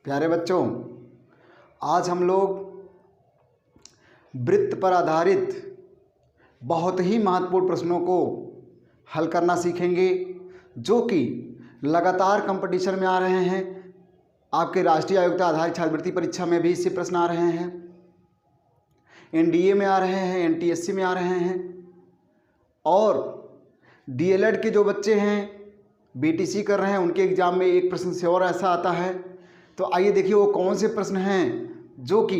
प्यारे बच्चों, आज हम लोग वृत्त पर आधारित बहुत ही महत्वपूर्ण प्रश्नों को हल करना सीखेंगे, जो कि लगातार कंपटीशन में आ रहे हैं। आपके राष्ट्रीय आयोग्यता आधारित छात्रवृत्ति परीक्षा में भी इससे प्रश्न आ रहे हैं, एनडीए में आ रहे हैं, एनटीएससी में आ रहे हैं, और डीएलएड के जो बच्चे हैं, बीटीसी कर रहे हैं, उनके एग्ज़ाम में एक प्रश्न से और ऐसा आता है। तो आइए देखिए वो कौन से प्रश्न हैं जो कि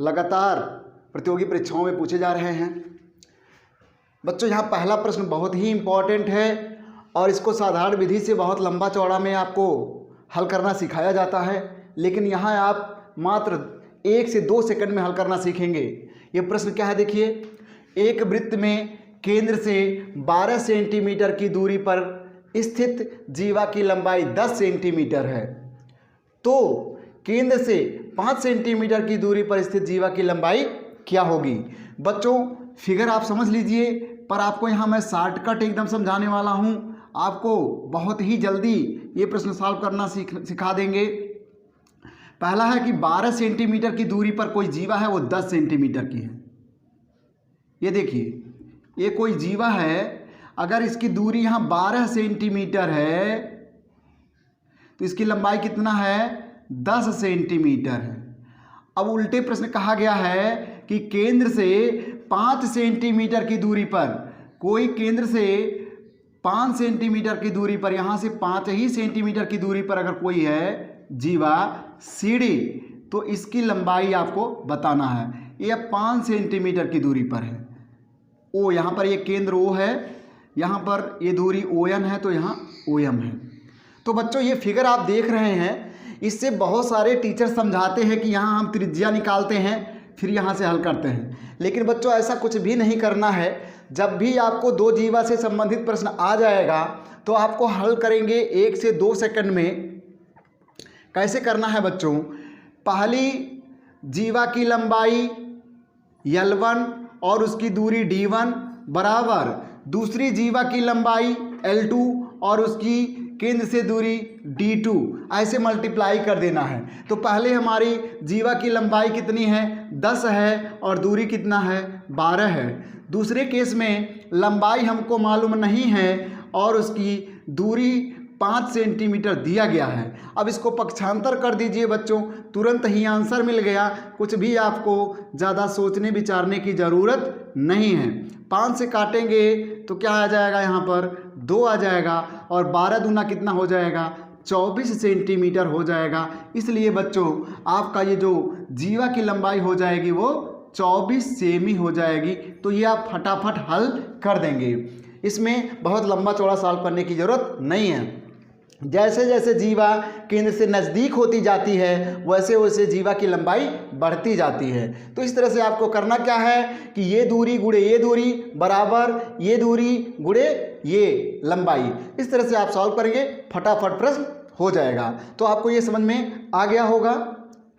लगातार प्रतियोगी परीक्षाओं में पूछे जा रहे हैं। बच्चों, यहाँ पहला प्रश्न बहुत ही इम्पॉर्टेंट है और इसको साधारण विधि से बहुत लंबा चौड़ा में आपको हल करना सिखाया जाता है, लेकिन यहाँ आप मात्र 1 से 2 सेकंड में हल करना सीखेंगे। ये प्रश्न क्या है देखिए, एक वृत्त में केंद्र से 12 सेंटीमीटर की दूरी पर स्थित जीवा की लंबाई 10 सेंटीमीटर है, तो केंद्र से 5 सेंटीमीटर की दूरी पर स्थित जीवा की लंबाई क्या होगी। बच्चों, फिगर आप समझ लीजिए, पर आपको यहाँ मैं शॉर्टकट एकदम समझाने वाला हूँ। आपको बहुत ही जल्दी ये प्रश्न सॉल्व करना सिखा देंगे। पहला है कि 12 सेंटीमीटर की दूरी पर कोई जीवा है, वो 10 सेंटीमीटर की है। ये देखिए, ये कोई जीवा है, अगर इसकी दूरी यहाँ 12 सेंटीमीटर है तो इसकी लंबाई कितना है, 10 सेंटीमीटर है। अब उल्टे प्रश्न कहा गया है कि केंद्र से 5 सेंटीमीटर की दूरी पर कोई केंद्र से 5 सेंटीमीटर की दूरी पर, यहाँ से 5 ही सेंटीमीटर की दूरी पर अगर कोई है जीवा सीढ़ी, तो इसकी लंबाई आपको बताना है। ये 5 सेंटीमीटर की दूरी पर है। ओ, यहाँ पर ये केंद्र ओ है, यहाँ पर ये दूरी ON है, तो यहाँ OM है। तो बच्चों, ये फिगर आप देख रहे हैं, इससे बहुत सारे टीचर समझाते हैं कि यहाँ हम त्रिज्या निकालते हैं फिर यहाँ से हल करते हैं, लेकिन बच्चों ऐसा कुछ भी नहीं करना है। जब भी आपको 2 जीवा से संबंधित प्रश्न आ जाएगा तो आपको हल करेंगे 1 से 2 सेकंड में। कैसे करना है बच्चों, पहली जीवा की लंबाई L1 और उसकी दूरी D1 बराबर दूसरी जीवा की लंबाई L2 और उसकी केंद्र से दूरी D2, ऐसे मल्टीप्लाई कर देना है। तो पहले हमारी जीवा की लंबाई कितनी है, 10 है, और दूरी कितना है, 12 है। दूसरे केस में लंबाई हमको मालूम नहीं है और उसकी दूरी 5 सेंटीमीटर दिया गया है। अब इसको पक्षांतर कर दीजिए बच्चों, तुरंत ही आंसर मिल गया। कुछ भी आपको ज़्यादा सोचने विचारने की ज़रूरत नहीं है। 5 से काटेंगे तो क्या आ जाएगा, यहाँ पर 2 आ जाएगा, और 12 दूना कितना हो जाएगा, 24 सेंटीमीटर हो जाएगा। इसलिए बच्चों आपका ये जो जीवा की लंबाई हो जाएगी वो 24 सेमी हो जाएगी। तो ये आप फटाफट हल कर देंगे, इसमें बहुत लंबा चौड़ा सॉल्व करने की ज़रूरत नहीं है। जैसे जैसे जीवा केंद्र से नज़दीक होती जाती है वैसे वैसे जीवा की लंबाई बढ़ती जाती है। तो इस तरह से आपको करना क्या है कि ये दूरी गुणे ये दूरी बराबर ये दूरी गुणे ये लंबाई, इस तरह से आप सॉल्व करेंगे, फटाफट प्रश्न हो जाएगा। तो आपको ये समझ में आ गया होगा,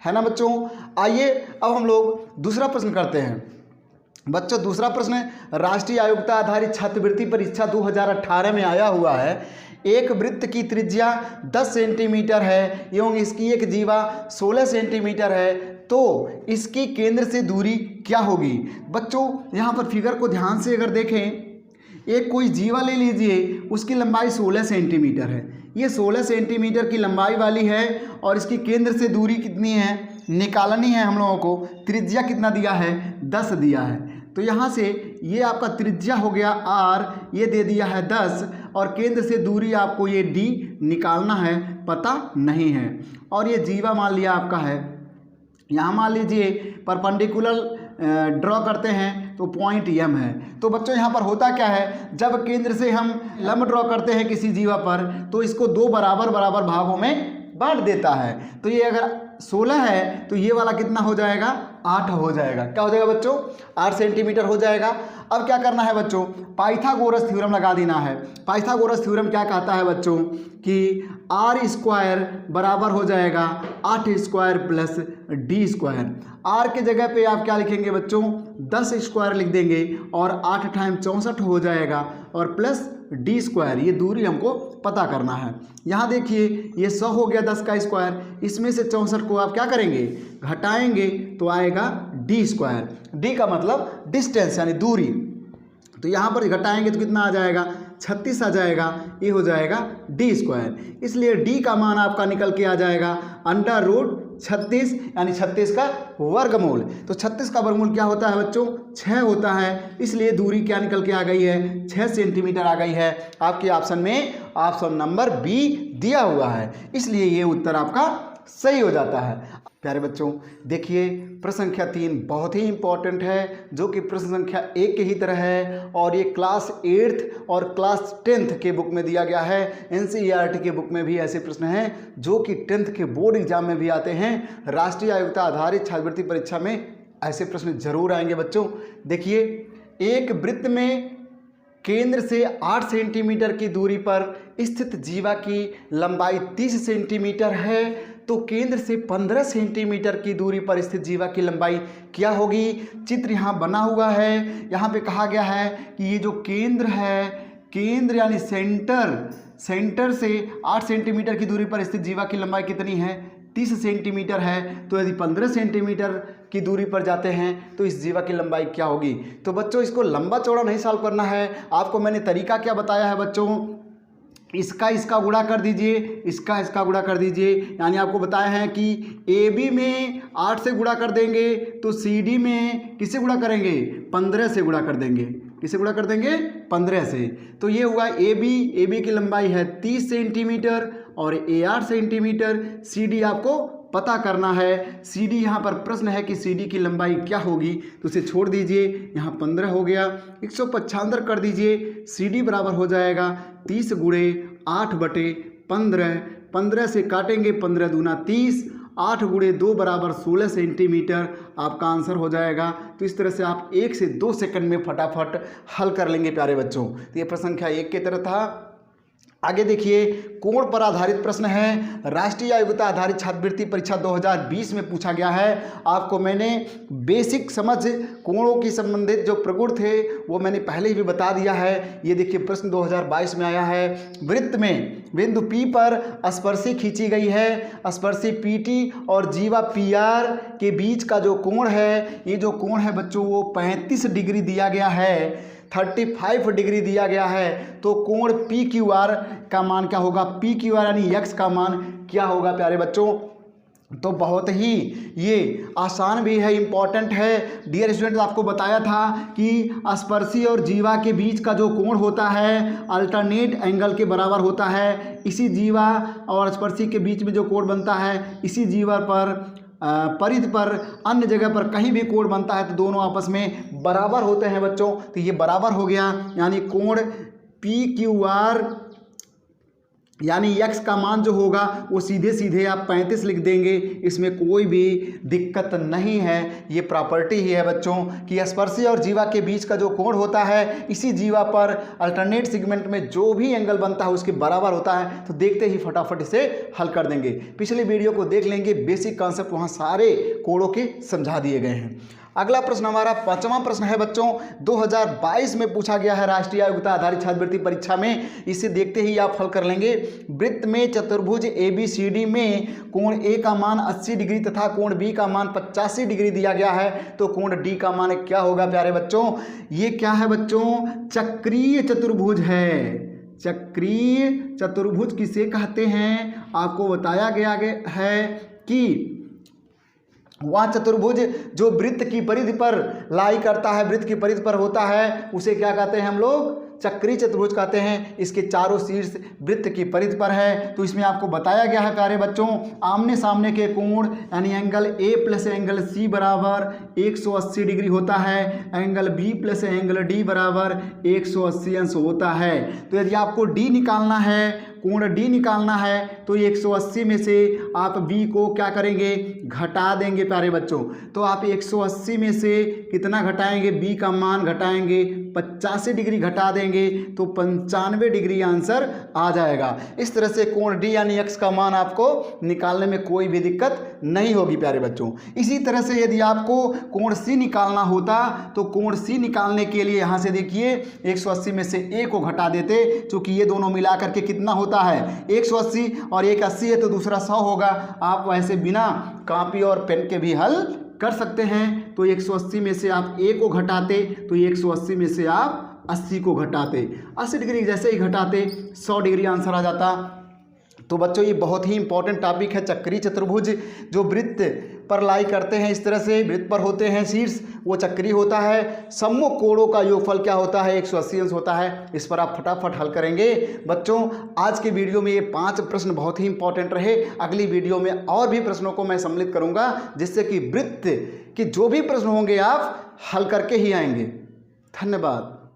है ना बच्चों। आइए अब हम लोग दूसरा प्रश्न करते हैं। बच्चों, दूसरा प्रश्न राष्ट्रीय आयोग्यता आधारित छात्रवृत्ति परीक्षा 2018 में आया हुआ है। एक वृत्त की त्रिज्या 10 सेंटीमीटर है एवं इसकी एक जीवा 16 सेंटीमीटर है, तो इसकी केंद्र से दूरी क्या होगी। बच्चों, यहाँ पर फिगर को ध्यान से अगर देखें, एक कोई जीवा ले लीजिए, उसकी लंबाई 16 सेंटीमीटर है। ये 16 सेंटीमीटर की लंबाई वाली है और इसकी केंद्र से दूरी कितनी है निकालनी है हम लोगों को। त्रिज्या कितना दिया है, 10 दिया है। तो यहाँ से ये आपका त्रिज्या हो गया R, ये दे दिया है 10, और केंद्र से दूरी आपको ये D निकालना है, पता नहीं है। और ये जीवा मान लिया आपका है। यहाँ मान लीजिए परपेंडिकुलर ड्रॉ करते हैं तो पॉइंट M है। तो बच्चों यहाँ पर होता क्या है, जब केंद्र से हम लंब ड्रॉ करते हैं किसी जीवा पर तो इसको 2 बराबर बराबर भागों में बांट देता है। तो ये अगर 16 है तो ये वाला कितना हो जाएगा, 8 हो जाएगा। क्या हो जाएगा बच्चों, 8 सेंटीमीटर हो जाएगा। अब क्या करना है बच्चों, पाइथागोरस थ्योरम लगा देना है। पाइथागोरस थ्योरम क्या कहता है बच्चों कि R स्क्वायर बराबर हो जाएगा 8 square plus D square. R के जगह पे आप क्या लिखेंगे बच्चों, 10 स्क्वायर लिख देंगे और 8 टाइम 64 हो जाएगा और प्लस डी स्क्वायर, ये दूरी हमको पता करना है। यहाँ देखिए ये 100 हो गया 10 का स्क्वायर, इसमें से 64 को आप क्या करेंगे, घटाएंगे तो आएगा डी स्क्वायर। डी का मतलब डिस्टेंस यानी दूरी, तो यहाँ पर घटाएंगे तो कितना आ जाएगा, 36 आ जाएगा, ये हो जाएगा डी स्क्वायर। इसलिए डी का मान आपका निकल के आ जाएगा √36 यानी 36 का वर्गमूल। तो 36 का वर्गमूल क्या होता है बच्चों, 6 होता है। इसलिए दूरी क्या निकल के आ गई है, 6 सेंटीमीटर आ गई है। आपके ऑप्शन में ऑप्शन नंबर बी दिया हुआ है, इसलिए ये उत्तर आपका सही हो जाता है। प्यारे बच्चों देखिए प्रश्न संख्या 3 बहुत ही इंपॉर्टेंट है, जो कि प्रश्न संख्या 1 के ही तरह है, और ये क्लास 8th और क्लास 10th के बुक में दिया गया है। NCERT के बुक में भी ऐसे प्रश्न हैं जो कि 10th के बोर्ड एग्जाम में भी आते हैं। राष्ट्रीय आयोग्यता आधारित छात्रवृत्ति परीक्षा में ऐसे प्रश्न जरूर आएंगे बच्चों। देखिए एक वृत्त में केंद्र से 8 सेंटीमीटर की दूरी पर स्थित जीवा की लंबाई 30 सेंटीमीटर है, तो केंद्र से 15 सेंटीमीटर की दूरी पर स्थित जीवा की लंबाई क्या होगी। चित्र यहाँ बना हुआ है, यहाँ पे कहा गया है कि ये जो केंद्र है, केंद्र यानी सेंटर से 8 सेंटीमीटर की दूरी पर स्थित जीवा की लंबाई कितनी है, 30 सेंटीमीटर है। तो यदि 15 सेंटीमीटर की दूरी पर जाते हैं तो इस जीवा की लंबाई क्या होगी। तो बच्चों इसको लंबा चौड़ा नहीं सॉल्व करना है, आपको मैंने तरीका क्या बताया है बच्चों, इसका गुणा कर दीजिए, इसका गुणा कर दीजिए। यानी आपको बताया है कि AB में 8 से गुणा कर देंगे तो CD में किससे गुणा करेंगे, 15 से गुणा कर देंगे। किससे गुणा कर देंगे, 15 से। तो ये हुआ AB की लंबाई है 30 सेंटीमीटर और A 8 सेंटीमीटर। CD आपको पता करना है। CD यहाँ पर प्रश्न है कि CD की लंबाई क्या होगी, तो उसे छोड़ दीजिए। यहाँ 15 हो गया, 175 कर दीजिए। CD बराबर हो जाएगा 30 × 8/15। 15 से काटेंगे, 15 दूना 30, 8 × 2 = 16 सेंटीमीटर आपका आंसर हो जाएगा। तो इस तरह से आप 1 से 2 सेकंड में फटाफट हल कर लेंगे प्यारे बच्चों। तो ये प्रश्न संख्या 1 की तरह था। आगे देखिए कोण पर आधारित प्रश्न है, राष्ट्रीय आयोग्यता आधारित छात्रवृत्ति परीक्षा 2020 में पूछा गया है। आपको मैंने बेसिक समझ कोणों की संबंधित जो प्रगुण थे वो मैंने पहले ही भी बता दिया है। ये देखिए प्रश्न 2022 में आया है। वृत्त में बिंदु P पर स्पर्शी खींची गई है, स्पर्शी PT और जीवा PR के बीच का जो कोण है, ये जो कोण है बच्चों वो 35 डिग्री दिया गया है, 35 डिग्री दिया गया है। तो कोण PQR का मान क्या होगा, PQR यानी x का मान क्या होगा प्यारे बच्चों। तो बहुत ही ये आसान भी है, इम्पॉर्टेंट है। डियर स्टूडेंट्स आपको बताया था कि स्पर्शी और जीवा के बीच का जो कोण होता है अल्टरनेट एंगल के बराबर होता है। इसी जीवा और स्पर्शी के बीच में जो कोण बनता है, इसी जीवा पर परिधि पर अन्य जगह पर कहीं भी कोण बनता है तो दोनों आपस में बराबर होते हैं बच्चों। तो ये बराबर हो गया, यानी कोण PQR यानी x का मान जो होगा वो सीधे सीधे आप 35 लिख देंगे, इसमें कोई भी दिक्कत नहीं है। ये प्रॉपर्टी ही है बच्चों कि स्पर्शी और जीवा के बीच का जो कोण होता है इसी जीवा पर अल्टरनेट सेगमेंट में जो भी एंगल बनता है उसके बराबर होता है। तो देखते ही फटाफट इसे हल कर देंगे। पिछले वीडियो को देख लेंगे, बेसिक कॉन्सेप्ट वहाँ सारे कोणों के समझा दिए गए हैं। अगला प्रश्न हमारा 5वां प्रश्न है बच्चों, 2022 में पूछा गया है राष्ट्रीय आयोग्यता आधारित छात्रवृत्ति परीक्षा में। इसे देखते ही आप हल कर लेंगे। वृत्त में चतुर्भुज ABCD में कोण A का मान 80 डिग्री तथा कोण B का मान 85 डिग्री दिया गया है, तो कोण D का मान क्या होगा प्यारे बच्चों। ये क्या है बच्चों, चक्रीय चतुर्भुज है। चक्रीय चतुर्भुज किसे कहते हैं, आपको बताया गया है कि वह चतुर्भुज जो वृत्त की परिधि पर लाई करता है, वृत्त की परिधि पर होता है, उसे क्या कहते हैं हम लोग, चक्रीय चतुर्भुज कहते हैं। इसके चारों शीर्ष वृत्त की परिधि पर है। तो इसमें आपको बताया गया है प्यारे बच्चों, आमने सामने के कोण यानी angle A plus angle C बराबर 180 डिग्री होता है, angle B plus angle D बराबर 180 अंश होता है। तो यदि आपको D निकालना है कोण डी निकालना है तो ये 180 में से आप बी को क्या करेंगे, घटा देंगे प्यारे बच्चों। तो आप 180 में से कितना घटाएंगे, बी का मान घटाएंगे 85 डिग्री घटा देंगे तो 95 डिग्री आंसर आ जाएगा। इस तरह से कोण डी यानी एक्स का मान आपको निकालने में कोई भी दिक्कत नहीं होगी प्यारे बच्चों। इसी तरह से यदि आपको कोण सी निकालना होता तो कोण सी निकालने के लिए यहाँ से देखिए 180 में से ए को घटा देते, क्योंकि ये दोनों मिला करके कितना होता है 180 और एक 80 है तो दूसरा 100 होगा। आप वैसे बिना कॉपी और पेन के भी हल कर सकते हैं। तो 180 में से आप ए को घटाते तो 180 में से आप 80 को घटाते, 80 डिग्री जैसे ही घटाते 100 डिग्री आंसर आ जाता। तो बच्चों ये बहुत ही इंपॉर्टेंट टॉपिक है। चक्री चतुर्भुज जो वृत्त पर लाई करते हैं, इस तरह से वृत्त पर होते हैं शीर्ष, वो चक्री होता है। सम्मुख कोणों का योगफल क्या होता है, 180 अंश होता है। इस पर आप फटाफट हल करेंगे। बच्चों आज के वीडियो में ये 5 प्रश्न बहुत ही इंपॉर्टेंट रहे। अगली वीडियो में और भी प्रश्नों को मैं सम्मिलित करूंगा, जिससे कि वृत्त के जो भी प्रश्न होंगे आप हल करके ही आएंगे। धन्यवाद।